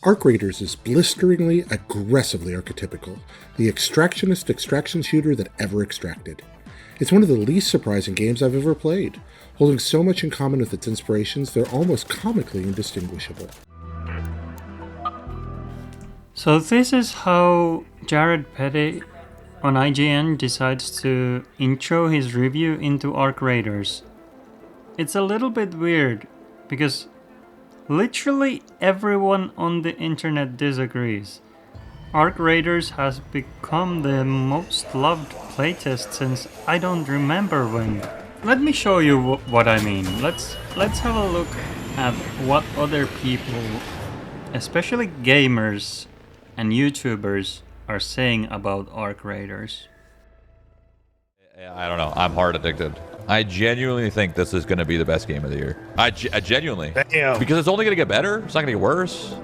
Arc Raiders is blisteringly, aggressively archetypical, the extractionist extraction shooter that ever extracted. It's one of the least surprising games I've ever played, holding so much in common with its inspirations they're almost comically indistinguishable. So this is how Jared Petty on IGN decides to intro his review into Arc Raiders. It's a little bit weird, because literally everyone on the internet disagrees. Arc Raiders has become the most loved playtest since I don't remember when. Let me show you what I mean. Let's have a look at what other people, especially gamers and YouTubers, are saying about Arc Raiders. I don't know. I'm hard addicted. I genuinely think this is going to be the best game of the year. I genuinely. Damn. Because it's only going to get better. It's not going to get worse.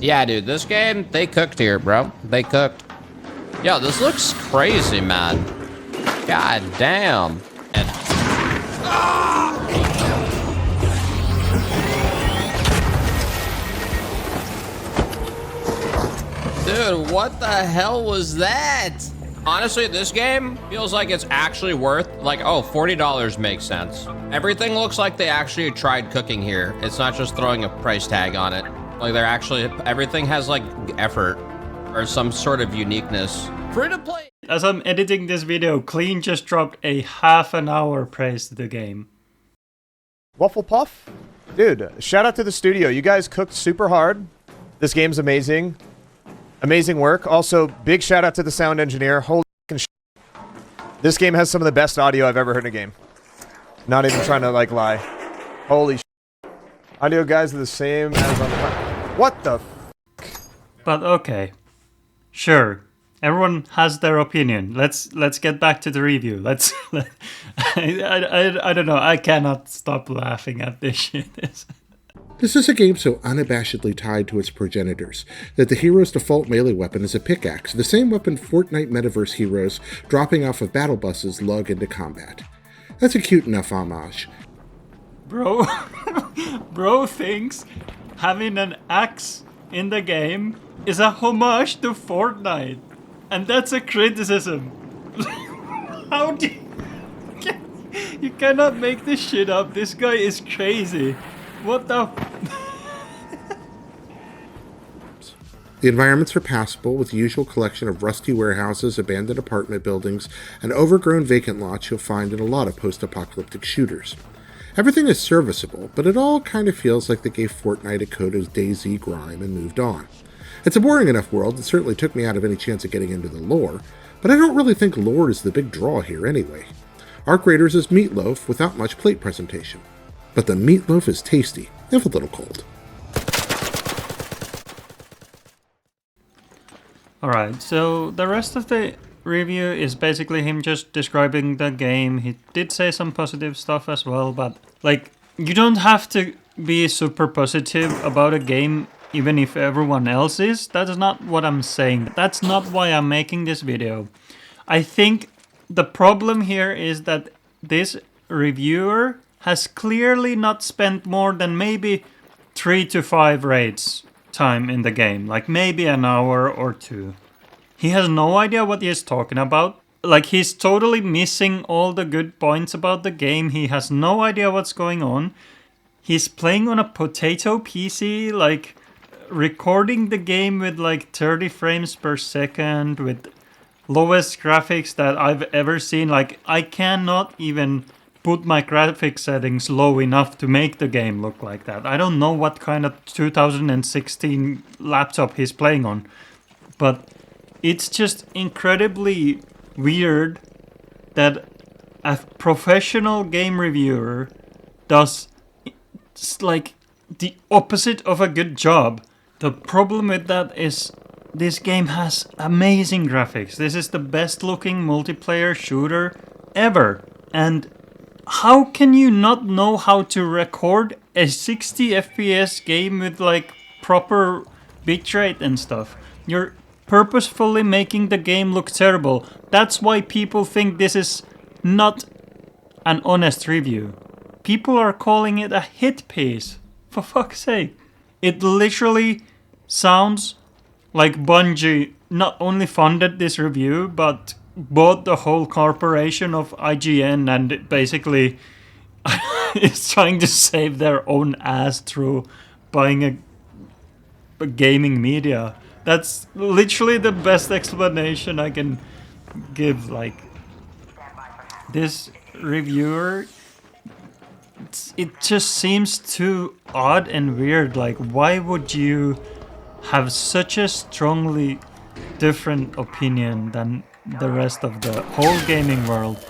Yeah, dude, this game, they cooked here, bro. They cooked. Yo, this looks crazy, man. God damn. And... Dude, what the hell was that? Honestly, this game feels like it's actually worth, like, oh, $40 makes sense. Everything looks like they actually tried cooking here. It's not just throwing a price tag on it. Like, they're actually, everything has, like, effort or some sort of uniqueness. Free to play. As I'm editing this video, Clean just dropped a half an hour praise to the game. Waffle Puff? Dude, shout out to the studio. You guys cooked super hard. This game's amazing. Amazing work. Also, big shout out to the sound engineer. Holy f***ing shit. This game has some of the best audio I've ever heard in a game. Not even trying to, like, lie. Holy shit. Audio guys are the same as on the... What the f***? But okay. Sure. Everyone has their opinion. Let's get back to the review. I don't know. I cannot stop laughing at this shit. This is a game so unabashedly tied to its progenitors that the hero's default melee weapon is a pickaxe, the same weapon Fortnite metaverse heroes dropping off of battle buses lug into combat. That's a cute enough homage. Bro thinks having an axe in the game is a homage to Fortnite, and that's a criticism. How do you cannot make this shit up? This guy is crazy. What the The environments are passable with the usual collection of rusty warehouses, abandoned apartment buildings, and overgrown vacant lots you'll find in a lot of post-apocalyptic shooters. Everything is serviceable, but it all kind of feels like they gave Fortnite a Kodo's DayZ grime and moved on. It's a boring enough world that certainly took me out of any chance of getting into the lore, but I don't really think lore is the big draw here anyway. Arc Raiders is meatloaf without much plate presentation. But the meatloaf is tasty, if a little cold. Alright, so the rest of the review is basically him just describing the game. He did say some positive stuff as well, but like, you don't have to be super positive about a game even if everyone else is. That is not what I'm saying. That's not why I'm making this video. I think the problem here is that this reviewer has clearly not spent more than maybe 3 to 5 raids time in the game, like maybe an hour or 2. He has no idea what he is talking about. Like, he's totally missing all the good points about the game. He has no idea what's going on. He's playing on a potato PC, like recording the game with like 30 frames per second with lowest graphics that I've ever seen. Like, I cannot even put my graphics settings low enough to make the game look like that. I don't know what kind of 2016 laptop he's playing on, but it's just incredibly weird that a professional game reviewer does like the opposite of a good job. The problem with that is this game has amazing graphics. This is the best looking multiplayer shooter ever, and how can you not know how to record a 60 FPS game with like proper bitrate and stuff? You're purposefully making the game look terrible. That's why people think this is not an honest review. People are calling it a hit piece. For fuck's sake. It literally sounds like Bungie not only funded this review, but bought the whole corporation of IGN and basically is trying to save their own ass through buying a gaming media. That's literally the best explanation I can give. Like, this reviewer, it just seems too odd and weird. Like, why would you have such a strongly different opinion than the rest of the whole gaming world?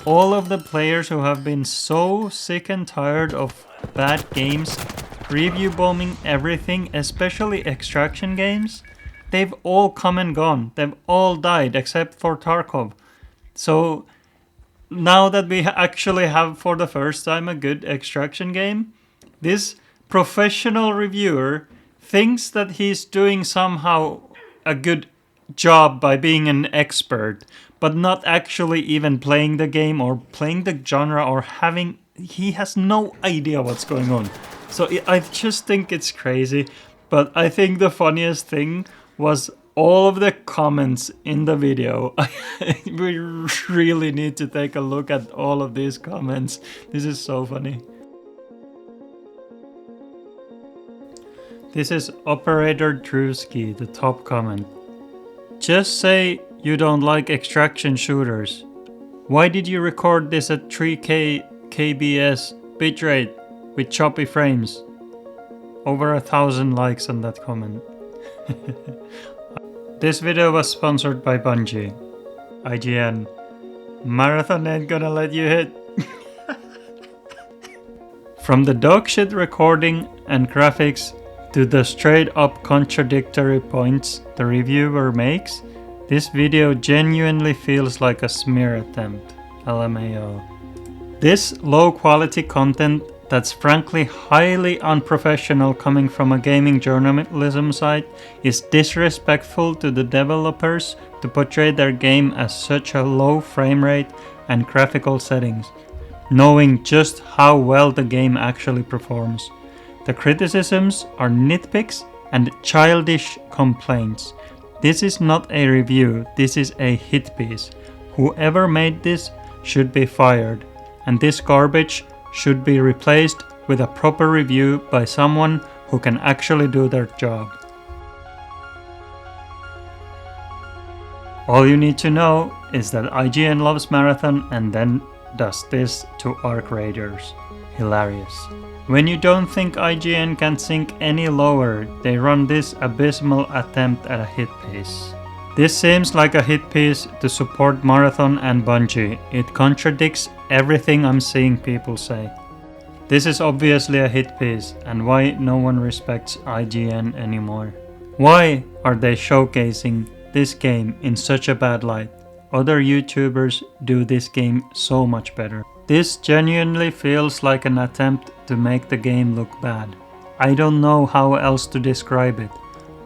All of the players who have been so sick and tired of bad games review bombing everything, especially extraction games, they've all come and gone. They've all died except for Tarkov. So now that we actually have for the first time a good extraction game, this professional reviewer thinks that he's doing somehow a good job by being an expert, but not actually even playing the game or playing the genre or having... He has no idea what's going on. So I just think it's crazy. But I think the funniest thing was all of the comments in the video. We really need to take a look at all of these comments. This is so funny. This is Operator Drewski, the top comment. Just say you don't like extraction shooters. Why did you record this at 3K KBS bitrate with choppy frames? Over 1,000 likes on that comment. This video was sponsored by Bungie. IGN. Marathon ain't gonna let you hit. From the dogshit recording and graphics to the straight up contradictory points the reviewer makes, this video genuinely feels like a smear attempt. LMAO. This low quality content that's frankly highly unprofessional coming from a gaming journalism site is disrespectful to the developers to portray their game as such a low frame rate and graphical settings, knowing just how well the game actually performs. The criticisms are nitpicks and childish complaints. This is not a review, this is a hit piece. Whoever made this should be fired, and this garbage should be replaced with a proper review by someone who can actually do their job. All you need to know is that IGN loves Marathon and then does this to Arc Raiders. Hilarious. When you don't think IGN can sink any lower, they run this abysmal attempt at a hit piece. This seems like a hit piece to support Marathon and Bungie. It contradicts everything I'm seeing people say. This is obviously a hit piece, and why no one respects IGN anymore. Why are they showcasing this game in such a bad light? Other YouTubers do this game so much better. This genuinely feels like an attempt to make the game look bad. I don't know how else to describe it.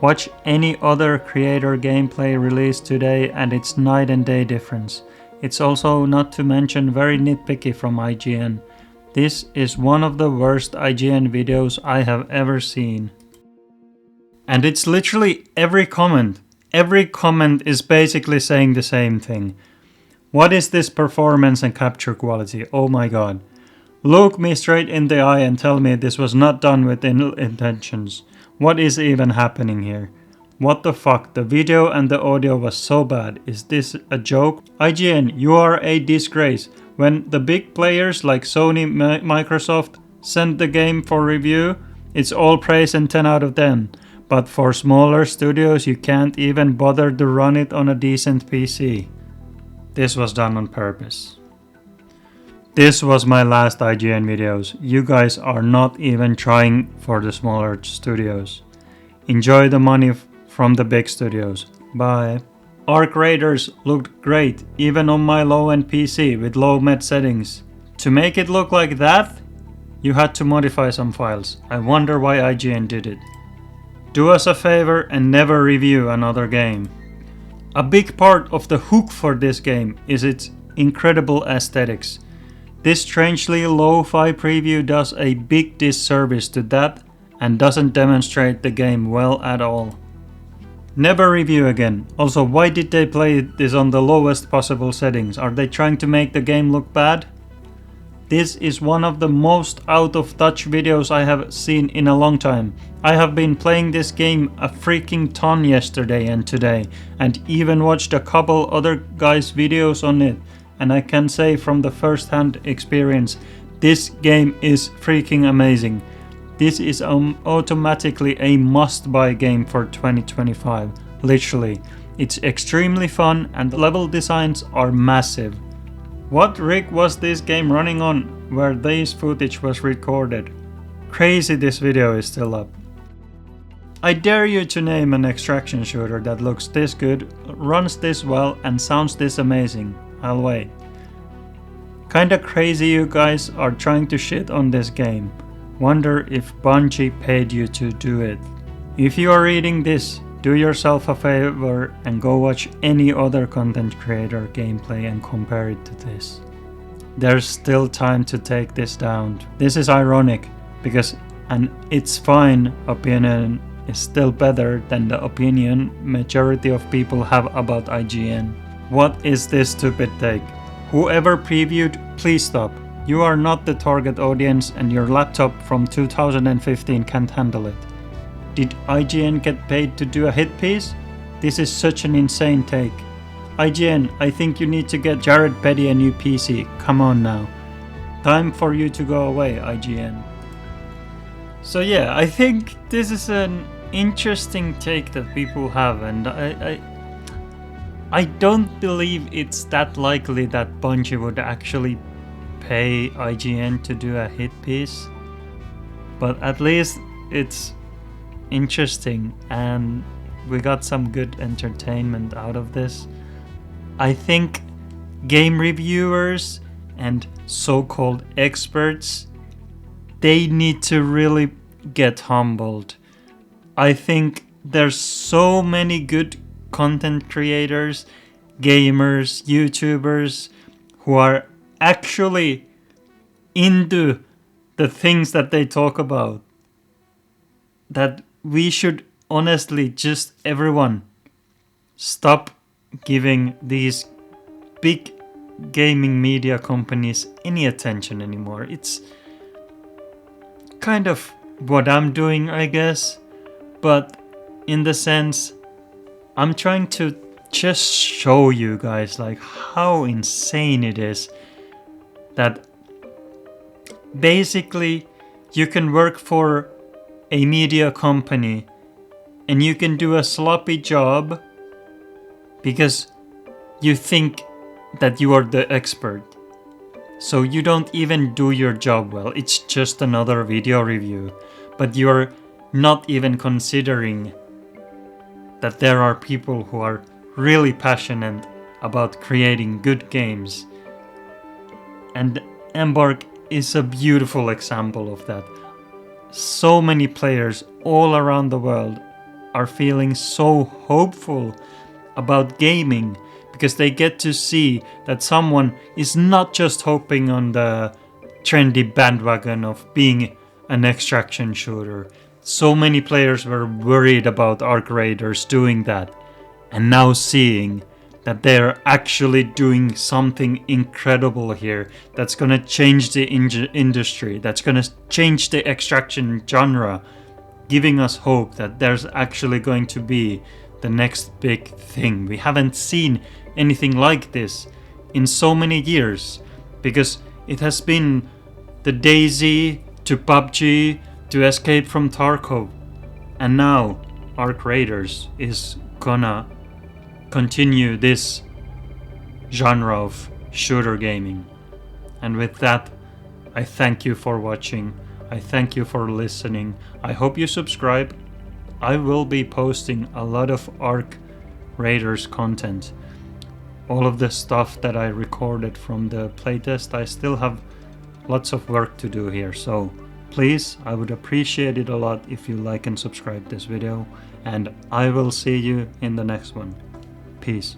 Watch any other creator gameplay released today and it's night and day difference. It's also not to mention very nitpicky from IGN. This is one of the worst IGN videos I have ever seen. And it's literally every comment. Every comment is basically saying the same thing. What is this performance and capture quality? Oh my god. Look me straight in the eye and tell me this was not done with ill intentions. What is even happening here? What the fuck? The video and the audio was so bad. Is this a joke? IGN, you are a disgrace. When the big players like Sony, Microsoft send the game for review, it's all praise and 10 out of 10. But for smaller studios, you can't even bother to run it on a decent PC. This was done on purpose. This was my last IGN videos. You guys are not even trying for the smaller studios. Enjoy the money from the big studios. Bye. Arc Raiders looked great, even on my low-end PC with low med settings. To make it look like that, you had to modify some files. I wonder why IGN did it. Do us a favor and never review another game. A big part of the hook for this game is its incredible aesthetics. This strangely lo-fi preview does a big disservice to that and doesn't demonstrate the game well at all. Never review again. Also, why did they play this on the lowest possible settings? Are they trying to make the game look bad? This is one of the most out of touch videos I have seen in a long time. I have been playing this game a freaking ton yesterday and today, and even watched a couple other guys' videos on it, and I can say from the first-hand experience, this game is freaking amazing. This is automatically a must-buy game for 2025, literally. It's extremely fun and the level designs are massive. What rig was this game running on where this footage was recorded? Crazy this video is still up. I dare you to name an extraction shooter that looks this good, runs this well and sounds this amazing. I'll wait. Kinda crazy you guys are trying to shit on this game. Wonder if Bungie paid you to do it. If you are reading this, do yourself a favor and go watch any other content creator gameplay and compare it to this. There's still time to take this down. This is ironic because an it's fine opinion is still better than the opinion majority of people have about IGN. What is this stupid take? Whoever previewed, please stop. You are not the target audience and your laptop from 2015 can't handle it. Did IGN get paid to do a hit piece? This is such an insane take. IGN, I think you need to get Jared Petty a new PC. Come on now. Time for you to go away, IGN. So yeah, I think this is an interesting take that people have, and I don't believe it's that likely that Bungie would actually pay IGN to do a hit piece, but at least it's interesting and we got some good entertainment out of this. I think game reviewers and so-called experts, they need to really get humbled. I think there's so many good content creators, gamers, YouTubers who are actually into the things that they talk about, that we should honestly just everyone stop giving these big gaming media companies any attention anymore. It's kind of what I'm doing, I guess, but in the sense I'm trying to just show you guys like how insane it is that basically you can work for a media company and you can do a sloppy job because you think that you are the expert. So you don't even do your job well. It's just another video review. But you're not even considering that there are people who are really passionate about creating good games. And Embark is a beautiful example of that. So many players all around the world are feeling so hopeful about gaming because they get to see that someone is not just hopping on the trendy bandwagon of being an extraction shooter. So many players were worried about Arc Raiders doing that, and now seeing that they're actually doing something incredible here that's gonna change the industry, that's gonna change the extraction genre, giving us hope that there's actually going to be the next big thing. We haven't seen anything like this in so many years, because it has been the DayZ to PUBG to Escape from Tarkov, and now Arc Raiders is gonna continue this genre of shooter gaming. And with that, I thank you for watching. I thank you for listening. I hope you subscribe. I will be posting a lot of Arc Raiders content. All of the stuff that I recorded from the playtest, I still have lots of work to do here. So please, I would appreciate it a lot if you like and subscribe this video. And I will see you in the next one. Peace.